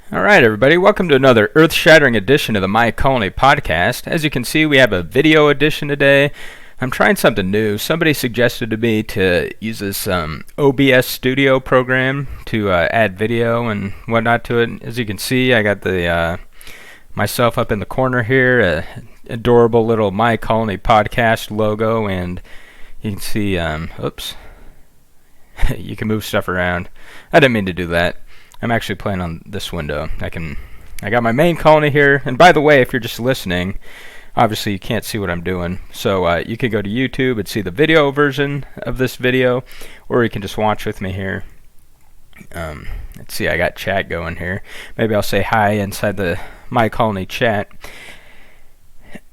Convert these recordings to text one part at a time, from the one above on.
All right, everybody, welcome to another earth-shattering edition of the My Colony podcast. As you can see, we have a video edition today. I'm trying something new. Somebody suggested to me to use this OBS Studio program to add video and whatnot to it. As you can see, I got the myself up in the corner here, adorable little My Colony podcast logo, and you can see, oops, you can move stuff around. I didn't mean to do that. I'm actually playing on this window. I got my main colony here, and by the way, if you're just listening, obviously you can't see what I'm doing, so you can go to YouTube and see the video version of this video, or you can just watch with me here. Let's see, I got chat going here. Maybe I'll say hi inside the My Colony chat.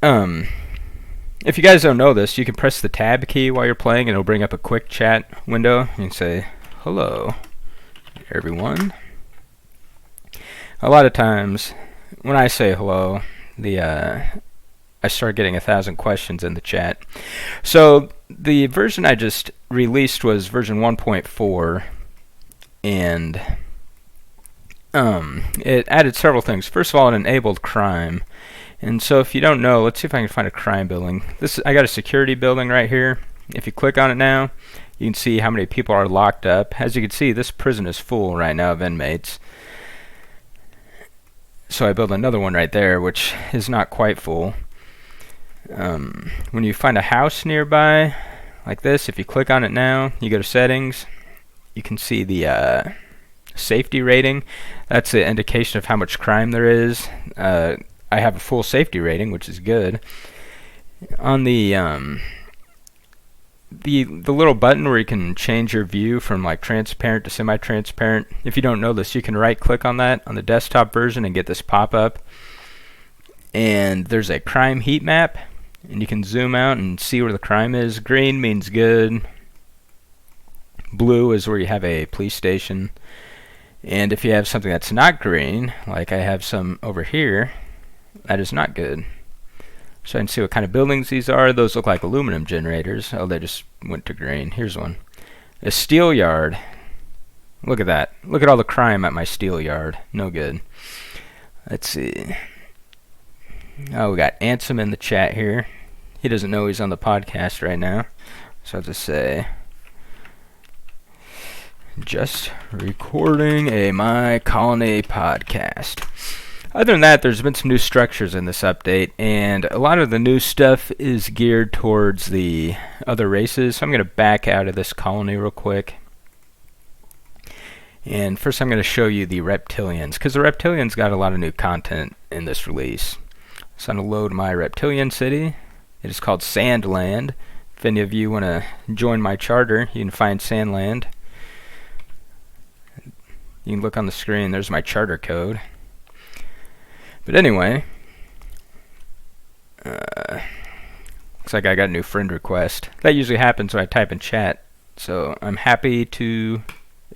If you guys don't know this, you can press the tab key while you're playing, and it'll bring up a quick chat window. You can say, hello, everyone. A lot of times, when I say hello, I start getting 1,000 questions in the chat. So the version I just released was version 1.4, and it added several things. First of all, it enabled crime. And so if you don't know, let's see if I can find a crime building. I got a security building right here. If you click on it now, you can see how many people are locked up. As you can see, this prison is full right now of inmates. So I built another one right there, which is not quite full. When you find a house nearby, like this, if you click on it now, you go to settings, you can see the safety rating. That's the indication of how much crime there is. I have a full safety rating, which is good. On the little button where you can change your view from like transparent to semi-transparent, if you don't know this, you can right click on that on the desktop version and get this pop-up, and there's a crime heat map, and you can zoom out and see where the crime is. Green means good, blue is where you have a police station, and if you have something that's not green, like I have some over here, that is not good. So I can see what kind of buildings these are. Those look like aluminum generators. Oh, they just went to green. Here's one. A steel yard. Look at that. Look at all the crime at my steel yard. No good. Let's see. Oh, we got Ansem in the chat here. He doesn't know he's on the podcast right now. So I'll just say, just recording a My Colony podcast. Other than that, there's been some new structures in this update, and a lot of the new stuff is geared towards the other races. So I'm going to back out of this colony real quick. And first I'm going to show you the Reptilians, because the Reptilians got a lot of new content in this release. So I'm going to load my Reptilian city. It is called Sandland. If any of you want to join my charter, you can find Sandland. You can look on the screen. There's my charter code. But anyway, looks like I got a new friend request. That usually happens when I type in chat, so I'm happy to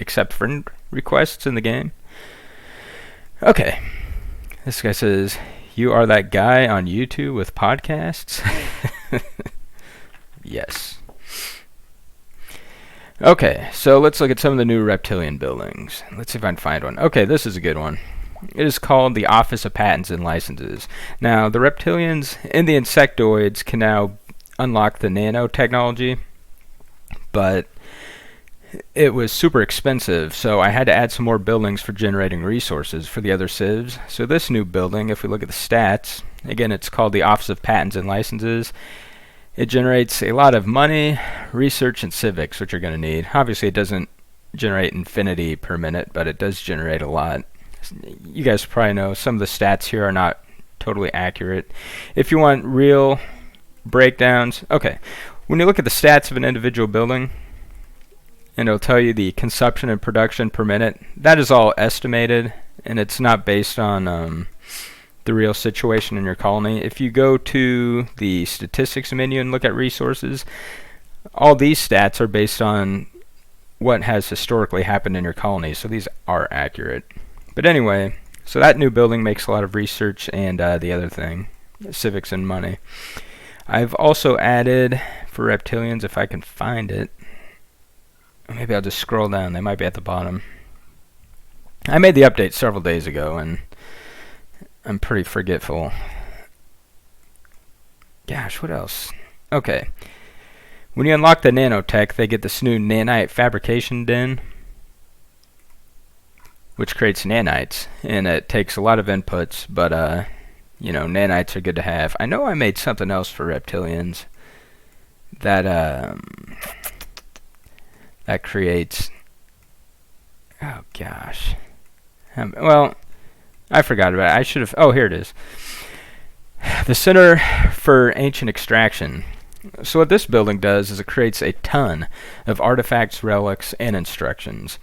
accept friend requests in the game. Okay, this guy says, you are that guy on YouTube with podcasts? Yes. Okay, so let's look at some of the new Reptilian buildings. Let's see if I can find one. Okay, this is a good one. It is called the Office of Patents and Licenses. Now, the Reptilians and the Insectoids can now unlock the nanotechnology, but it was super expensive, so I had to add some more buildings for generating resources for the other civs. So this new building, if we look at the stats, again, it's called the Office of Patents and Licenses. It generates a lot of money, research, and civics, which you're going to need. Obviously, it doesn't generate infinity per minute, but it does generate a lot. You guys probably know some of the stats here are not totally accurate. If you want real breakdowns, okay, when you look at the stats of an individual building, and it'll tell you the consumption and production per minute, that is all estimated, and it's not based on the real situation in your colony. If you go to the statistics menu and look at resources, all these stats are based on what has historically happened in your colony, so these are accurate. But anyway, so that new building makes a lot of research and the other thing, civics and money. I've also added, for Reptilians, if I can find it, maybe I'll just scroll down, they might be at the bottom. I made the update several days ago, and I'm pretty forgetful. Gosh, what else? Okay. When you unlock the nanotech, they get this new nanite fabrication den, which creates nanites, and it takes a lot of inputs, but nanites are good to have. I know I made something else for reptilians that creates, oh gosh, well, I forgot about it. I should have, oh, here it is. The Center for Ancient Extraction. So what this building does is it creates a ton of artifacts, relics, and instructions.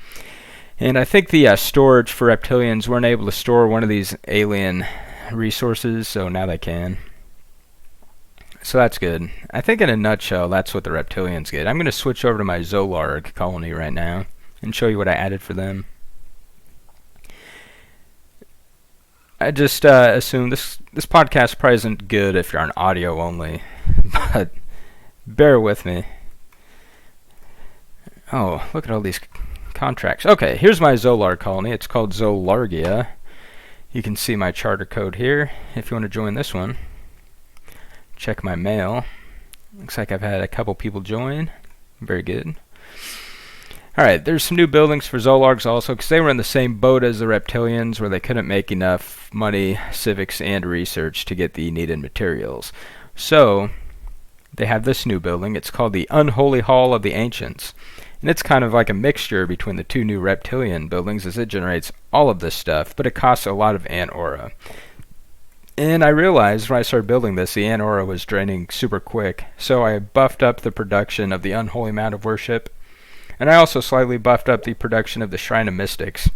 And I think the storage for reptilians weren't able to store one of these alien resources, so now they can. So that's good. I think in a nutshell, that's what the reptilians get. I'm going to switch over to my Zolarg colony right now and show you what I added for them. I just assume this podcast probably isn't good if you're on audio only, but bear with me. Oh, look at all these contracts. Okay, here's my Zolarg colony. It's called Zolargia. You can see my charter code here if you want to join this one. Check my mail. Looks like I've had a couple people join. Very good. Alright, there's some new buildings for Zolargs also, because they were in the same boat as the Reptilians, where they couldn't make enough money, civics, and research to get the needed materials. So, they have this new building. It's called the Unholy Hall of the Ancients. And it's kind of like a mixture between the two new Reptilian buildings, as it generates all of this stuff, but it costs a lot of ant aura. And I realized when I started building this, the ant aura was draining super quick, so I buffed up the production of the Unholy Mount of Worship. And I also slightly buffed up the production of the Shrine of Mystics.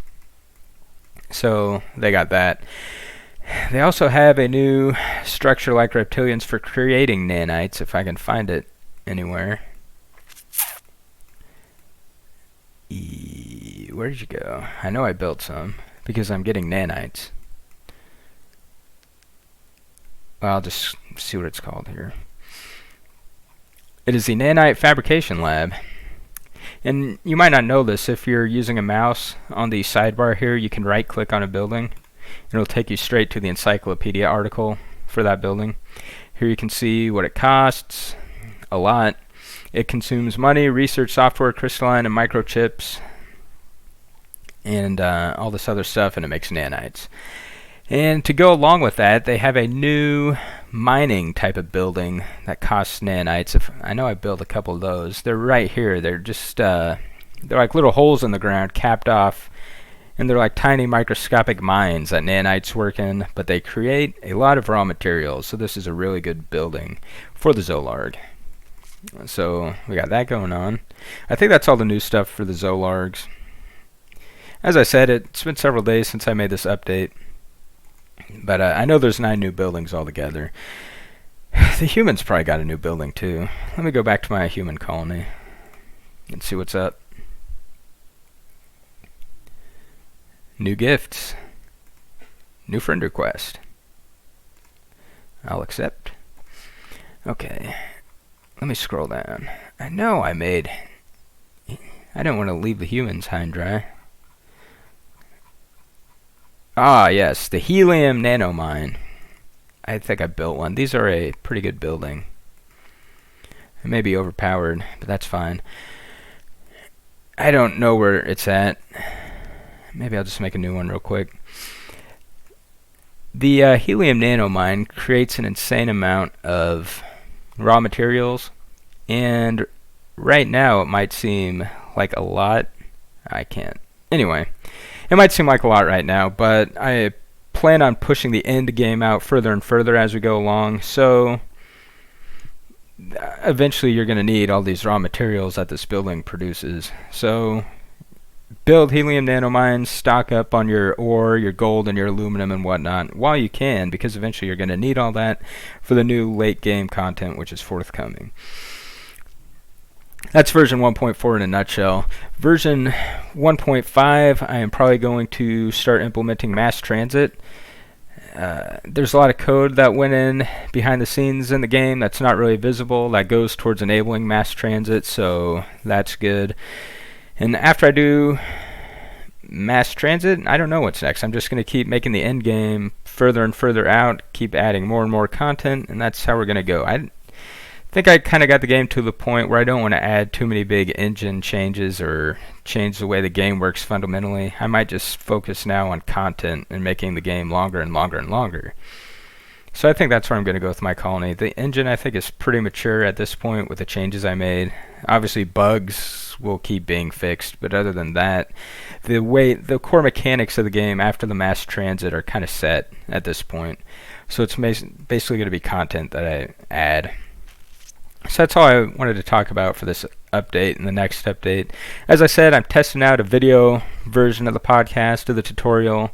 So they got that. They also have a new structure like Reptilians for creating nanites, if I can find it anywhere. Where did you go? I know I built some, because I'm getting nanites. Well, I'll just see what it's called here. It is the Nanite Fabrication Lab. And you might not know this, if you're using a mouse on the sidebar here, you can right click on a building. It'll take you straight to the encyclopedia article for that building. Here you can see what it costs, a lot. It consumes money, research software, crystalline, and microchips, and all this other stuff, and it makes nanites. And to go along with that, they have a new mining type of building that costs nanites. I know I built a couple of those. They're right here. They're just they're like little holes in the ground capped off, and they're like tiny microscopic mines that nanites work in, but they create a lot of raw materials. So this is a really good building for the Zolarg. So we got that going on. I think that's all the new stuff for the Zolargs. As I said, it's been several days since I made this update. But I know there's 9 new buildings altogether. The humans probably got a new building too. Let me go back to my human colony and see what's up. New gifts. New friend request. I'll accept. Okay. Let me scroll down. I know I didn't want to leave the humans high and dry. Ah, yes, the helium nanomine. I think I built one. These are a pretty good building. It may be overpowered, but that's fine. I don't know where it's at. Maybe I'll just make a new one real quick. The helium nanomine creates an insane amount of raw materials, and right now it might seem like a lot. I can't. Anyway. It might seem like a lot right now, but I plan on pushing the end game out further and further as we go along, so eventually you're going to need all these raw materials that this building produces. So build helium nanomines, stock up on your ore, your gold, and your aluminum and whatnot while you can, because eventually you're going to need all that for the new late game content which is forthcoming. That's version 1.4 in a nutshell. Version 1.5, I am probably going to start implementing mass transit. There's a lot of code that went in behind the scenes in the game that's not really visible, that goes towards enabling mass transit, so that's good. And after I do mass transit, I don't know what's next. I'm just going to keep making the end game further and further out, keep adding more and more content, and that's how we're going to go. I think I kind of got the game to the point where I don't want to add too many big engine changes or change the way the game works fundamentally. I might just focus now on content and making the game longer and longer and longer. So I think that's where I'm going to go with my colony. The engine, I think, is pretty mature at this point with the changes I made. Obviously, bugs will keep being fixed, but other than that, the core mechanics of the game after the mass transit are kind of set at this point. So it's basically going to be content that I add. So that's all I wanted to talk about for this update and the next update. As I said, I'm testing out a video version of the podcast, of the tutorial.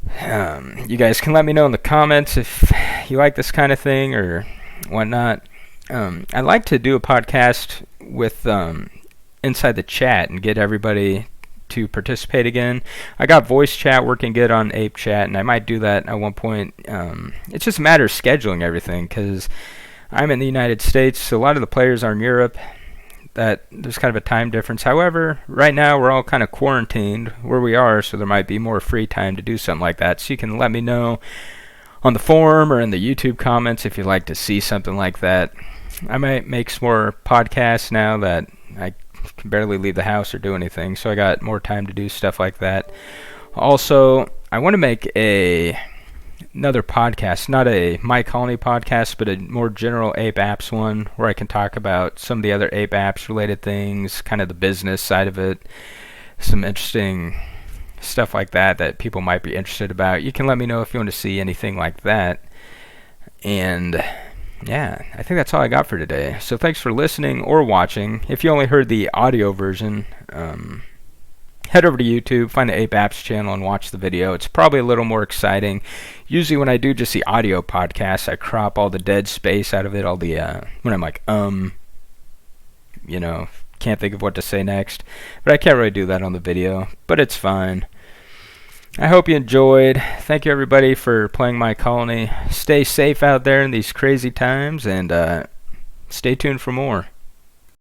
You guys can let me know in the comments if you like this kind of thing or whatnot. I'd like to do a podcast with inside the chat and get everybody to participate again. I got voice chat working good on Ape Chat, and I might do that at one point. It's just a matter of scheduling everything, because I'm in the United States, so a lot of the players are in Europe. That there's kind of a time difference. However, right now we're all kind of quarantined where we are, so there might be more free time to do something like that. So you can let me know on the forum or in the YouTube comments if you'd like to see something like that. I might make some more podcasts now that I can barely leave the house or do anything, so I got more time to do stuff like that. Also, I want to make another podcast, not a My Colony podcast, but a more general Ape Apps one, where I can talk about some of the other Ape Apps related things, kind of the business side of it, some interesting stuff like that people might be interested about. You can let me know if you want to see anything like that. And yeah, I think that's all I got for today. So thanks for listening or watching. If you only heard the audio version, head over to YouTube, find the Ape Apps channel, and watch the video. It's probably a little more exciting. Usually when I do just the audio podcast, I crop all the dead space out of it, all the, when I'm like, can't think of what to say next. But I can't really do that on the video, but it's fine. I hope you enjoyed. Thank you, everybody, for playing My Colony. Stay safe out there in these crazy times, and stay tuned for more.